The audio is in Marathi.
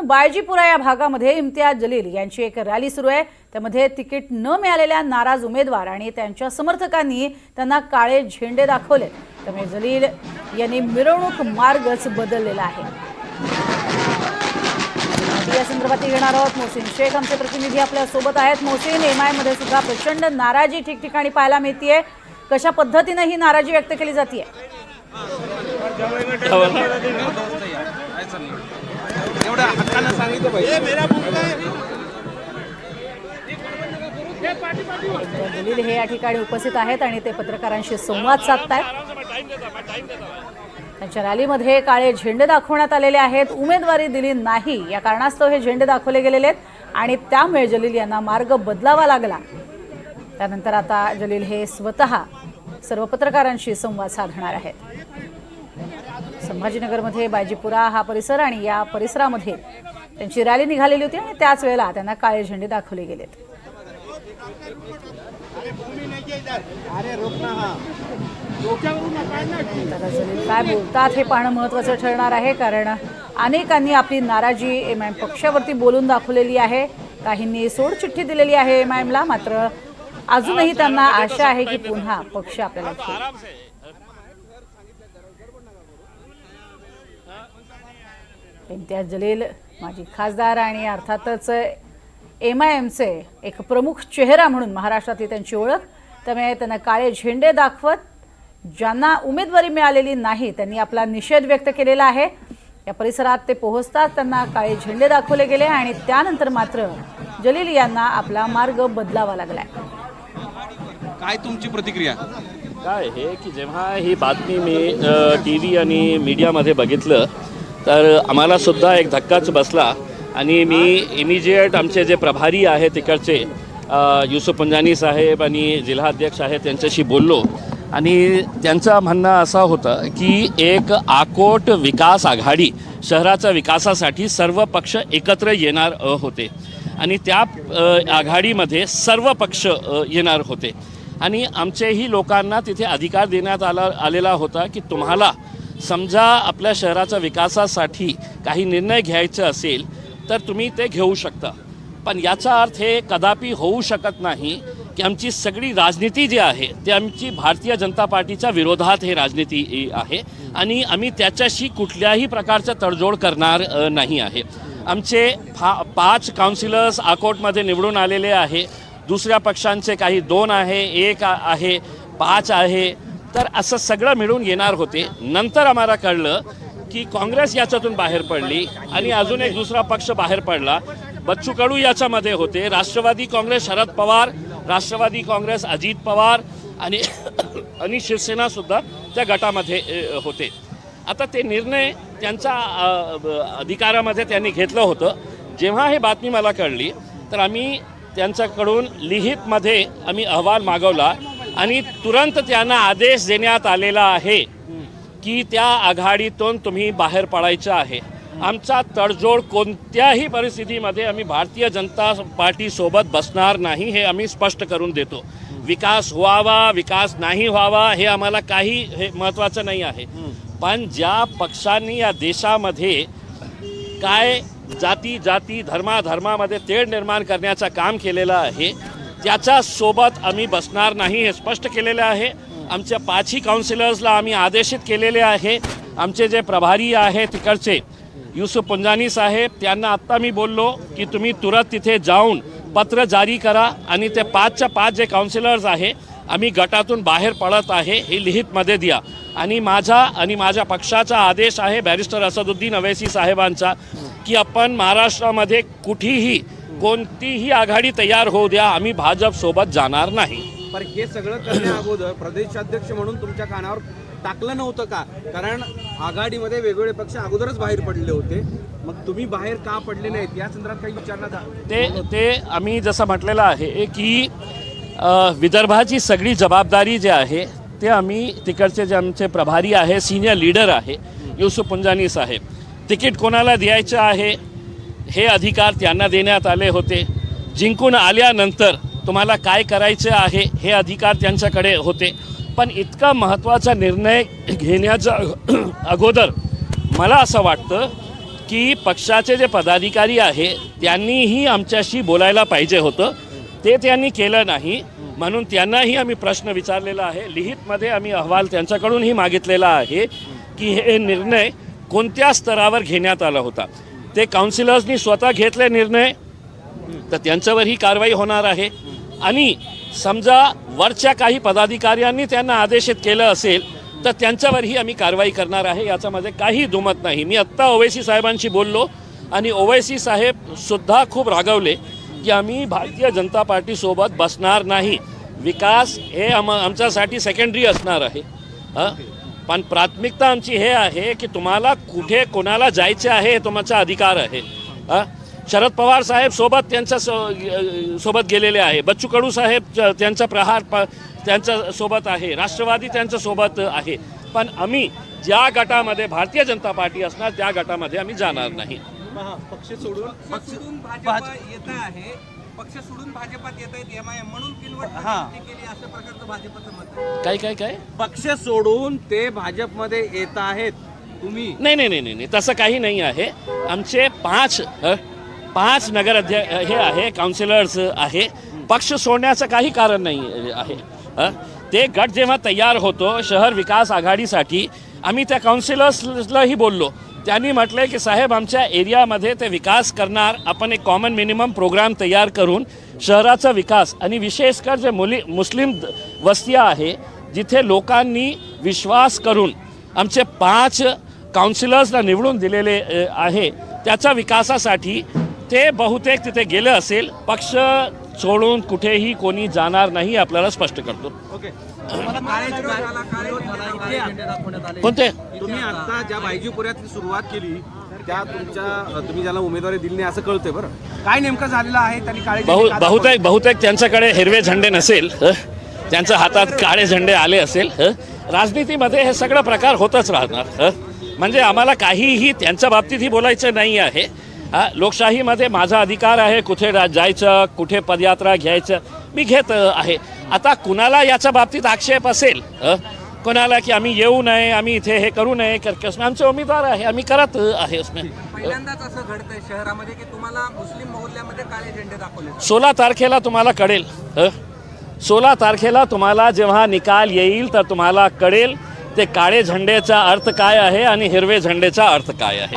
बायजीपुरा या भागामध्ये इम्तियाज जलील यांची एक रॅली सुरू आहे। त्यामध्ये तिकीट न मिळालेल्या नाराज उमेदवार आणि त्यांच्या समर्थकांनी त्यांना काळे झेंडे दाखवले। त्यामुळे जलील यांनी मिरवणूक मार्गच बदललेला आहे। या संदर्भात घेणार आहोत मोहसिन शेख, आमचे प्रतिनिधी आपल्या सोबत आहेत। मोहसिन, एमआय मध्ये सुद्धा प्रचंड नाराजी ठिकठिकाणी पाहायला मिळतेय, कशा पद्धतीने ही नाराजी व्यक्त केली जाते? जलील हे या ठिकाणी उपस्थित आहेत आणि ते पत्रकारांशी संवाद साधतायत। त्यांच्या रॅलीमध्ये काळे झेंडे दाखवण्यात आलेले आहेत। उमेदवारी दिली नाही या कारणास्तव हे झेंडे दाखवले गेलेले आहेत आणि त्यामुळे जलील यांना मार्ग बदलावा लागला। त्यानंतर आता जलील हे स्वतः सर्व पत्रकारांशी संवाद साधणार आहेत। संभाजीनगरमध्ये बायजीपुरा हा परिसर आणि या परिसरामध्ये त्यांची रॅली निघालेली होती आणि त्याच वेळेला त्यांना काळे झेंडे दाखवले गेलेत। जलील काय बोलतात हे पाहणं महत्त्वाचं ठरणार आहे, कारण अनेकांनी आपली नाराजी एमआयएम पक्षावरती बोलून दाखवलेली आहे। काहींनी सोडचिठ्ठी दिलेली आहे एमआयएमला, मात्र अजूनही त्यांना आशा आहे की पुन्हा पक्ष आपल्याला घेईल। इम्तियाज जलील माजी खासदार आणि अर्थातच एमआयएमचे एक प्रमुख चेहरा म्हणून महाराष्ट्रातली त्यांची ओळख। त्यामुळे त्यांना काळे झेंडे दाखवत ज्यांना उमेदवारी मिळालेली नाही त्यांनी आपला निषेध व्यक्त केलेला आहे। या परिसरात ते पोहोचताच त्यांना काळे झेंडे दाखवले गेले आणि त्यानंतर मात्र जलील यांना आपला मार्ग बदलावा लागलाय। काय तुमची प्रतिक्रिया? काय हे की जेव्हा ही बातमी मी टीव्ही आणि मीडियामध्ये बघितलं तर आम्हाला सुद्धा एक धक्काच बसला आणि मी इमिजिएट आमचे जे प्रभारी आहे तिकडचे युसुफ पंजानी साहेब आणि जिल्हाध्यक्ष आहेत त्यांच्याशी बोललो आणि त्यांचं म्हणणं असं होतं की एक आकोट विकास आघाडी शहराच्या विकासासाठी सर्व पक्ष एकत्र येणार होते आणि त्या आघाडीमध्ये सर्व पक्ष येणार होते आणि आमचेही लोकांना तिथे अधिकार देण्यात आलेला होता की तुम्हाला समजा आपल्या शहराच्या विकासासाठी काही निर्णय घ्यायचे असेल तर तुम्ही ते घेऊ शकता, पण याचा अर्थ हे कदापि होऊ शकत नाही की आमची सगळी राजनीती जी आहे ती आमची भारतीय जनता पार्टीच्या विरोधात हे राजनीती आहे आणि आम्ही त्याच्याशी कुठल्याही प्रकारचा तडजोड करणार नाही आहे। आमचे 5 काउन्सिलर्स आकोटमध्ये निवडून आलेले आहे, दुसऱ्या पक्षांचे काही 2 आहे, 1 आहे, 5 आहे, तर असं सगळं मिळून येणार होते। नंतर आम्हाला कळलं की काँग्रेस याच्यातून बाहेर पडली आणि अजून एक दुसरा पक्ष बाहेर पडला। बच्चू कडू याच्यामध्ये होते, राष्ट्रवादी काँग्रेस शरद पवार, राष्ट्रवादी काँग्रेस अजित पवार आणि शिवसेनासुद्धा त्या गटामध्ये होते। आता ते निर्णय त्यांच्या अधिकारामध्ये त्यांनी घेतलं होतं। जेव्हा ही बातमी मला कळली तर आम्ही त्यांच्याकडून लिखितमध्ये आम्ही अहवाल मागवला आणि तुरंत त्यांना आदेश देण्यात आलेला आहे की त्या आघाडीतून तुम्ही बाहेर पडायचं आहे। आमचा तडजोड कोणत्याही परिस्थितीमध्ये आम्ही भारतीय जनता पार्टीसोबत बसणार नाही हे आम्ही स्पष्ट करून देतो। विकास व्हावा विकास नाही व्हावा हे आम्हाला काही हे महत्त्वाचं नाही आहे, पण ज्या पक्षांनी या देशामध्ये काय जाती धर्मामध्ये तेढ निर्माण करण्याचं काम केलेलं आहे त्याच्यासोबत आम्ही बसणार नाही हे स्पष्ट केलेलं आहे। आमच्या 5ही काउन्सिलर्सला आम्ही आदेशित केलेले आहे। आमचे जे प्रभारी आहे तिकडचे युसुफ पंजानी साहेब त्यांना आत्ता मी बोललो की तुम्ही तुरंत तिथे जाऊन पत्र जारी करा आणि ते 5च्या 5 जे काउन्सिलर्स आहे आम्ही गटातून बाहेर पडत आहे हे लिखितमध्ये द्या आणि माझ्या पक्षाचा आदेश आहे बॅरिस्टर असदुद्दीन अवैसी साहेबांचा की आपण महाराष्ट्रामध्ये कुठेही कोणतीही आघाडी तयार होऊ द्या, आम्ही भाजप सोबत जाणार नाही। पण हे सगळं करण्या अगोदर प्रदेशाध्यक्ष म्हणून तुमच्या कानावर टाकलं नव्हतं का? कारण आघाडीमध्ये वेगवेगळे पक्ष अगोदरच बाहेर पडले होते, मग तुम्ही बाहेर का पडले नाहीत या संदर्भात काही विचारण्यात ते आम्ही जसं म्हटलेलं आहे की विदर्भाची सगळी जबाबदारी जे आहे ते आम्ही तिकडचे जे आमचे प्रभारी आहे सिनियर लीडर आहे युसुफ पंजानी साहेब, तिकीट कोणाला द्यायचं आहे हे अधिकार त्यांना देण्यात आले होते। जिंकून आल्यानंतर तुम्हाला काय करायचे आहे हे अधिकार त्यांच्याकडे होते, पण इतका महत्त्वाचा निर्णय घेण्याच्या अगोदर मला असं वाटतं की पक्षाचे जे पदाधिकारी आहे त्यांनीही आमच्याशी बोलायला पाहिजे होतं, ते त्यांनी केलं नाही. म्हणून त्यांनाही आम्ही प्रश्न विचारलेला आहे. लिखितमध्ये आम्ही अहवाल त्यांच्याकडूनही मागितलेला आहे की हे निर्णय कोणत्या स्तरावर घेण्यात आला होता. ते काउन्सिलर्सनी स्वतः घेतले निर्णय तर त्यांच्यावरही कारवाई होणार आहे. आणि समजा वरच्या काही पदाधिकाऱ्यांनी त्यांना आदेशित केलं असेल तर त्यांच्यावरही आम्ही कारवाई करणार आहे, याच्यामध्ये काही दुमत नाही. मी आत्ता ओवैसी साहेबांशी बोललो आणि ओवैसी साहेब सुद्धा खूप रागवले की आम्ही भारतीय जनता पार्टीसोबत बसणार नाही. विकास हे आमच्यासाठी सेकंडरी असणार आहे. पण प्राथमिकता आमची हे आहे की तुम्हाला कुठे कोणाला जायचे आहे हे तुमचा अधिकार आहे. शरद पवार साहेब सोबत त्यांच्या सोबत गेलेले आहे. बच्चू कडू साहेब त्यांचा प्रहार त्यांच्या सोबत आहे. राष्ट्रवादी त्यांच्या सोबत आहे. पण आम्ही ज्या गटामध्ये भारतीय जनता पार्टी असणार त्या गटामध्ये आम्ही जाणार नाही. पक्ष सोडून भाजप येत आहे, पक्ष सोडून भाजपात येत आहेत MIM म्हणून किनवट केली असं प्रकारचं भाजपचं मत आहे. काय पक्ष सोडून ते भाजपमध्ये येत आहेत तुम्ही? नाही, तसं काही नाही आहे. आमचे पाच नगर हे आहे, काउन्सिलर्स आहे. पक्ष सोडण्याचं काही कारण नाही आहे. ते गट जेव्हा तयार होतो शहर विकास आघाडीसाठी, आम्ही त्या काउन्सिलर्सलाही बोललो. त्यांनी म्हटलं की साहेब आमच्या एरियामध्ये ते विकास करणार, आपण एक कॉमन मिनिमम प्रोग्राम तयार करून शहराचा विकास आणि विशेषकर जे मुस्लिम वस्त्या आहे जिथे लोकांनी विश्वास करून आमचे 5 काउन्सिलर्सला निवडून दिलेले आहे त्याच्या विकासासाठी ते बहुतेक तिथे गेलं असेल. पक्ष सोडून कुठेही कोणी जाणार नाही, आपल्याला स्पष्ट करतो. ओके. कोणते तुम्ही आता ज्या बायजीपुऱ्यातली सुरुवात केली त्या तुम्ही ज्याला उमेदवारी दिली नाही असं कळतंय. बरं, काय नेमकं झालेलं आहे? त्यांनी बहुतेक त्यांच्याकडे हिरवे झेंडे नसेल, त्यांच्या हातात काळे झेंडे आले असेल. राजनीतीमध्ये हे सगळं प्रकार होतच राहणार. म्हणजे आम्हाला काहीही त्यांच्या बाबतीतही बोलायचं नाही आहे. लोकशाहीमध्ये माझा अधिकार आहे कुठे जायचं, कुठे पदयात्रा घ्यायचं, मी घेत आहे. आता कुणाला याच्या बाबतीत आक्षेप असेल कोणाला की आम्ही येऊ नये, आम्ही इथे हे करू नये, आमचे उमेदवार आहे, आम्ही करत आहे. पहिल्यांदाच असं घडतंय शहरामध्ये की तुम्हाला मुस्लिम मोहल्ल्यामध्ये काळे झेंडे दाखवले. 16 तारखेला तुम्हाला कळेल. 16 तारखेला तुम्हाला जेव्हा निकाल येईल तर तुम्हाला कळेल ते काळे झेंडेचा अर्थ काय आहे आणि हिरवे झेंडेचा अर्थ काय आहे.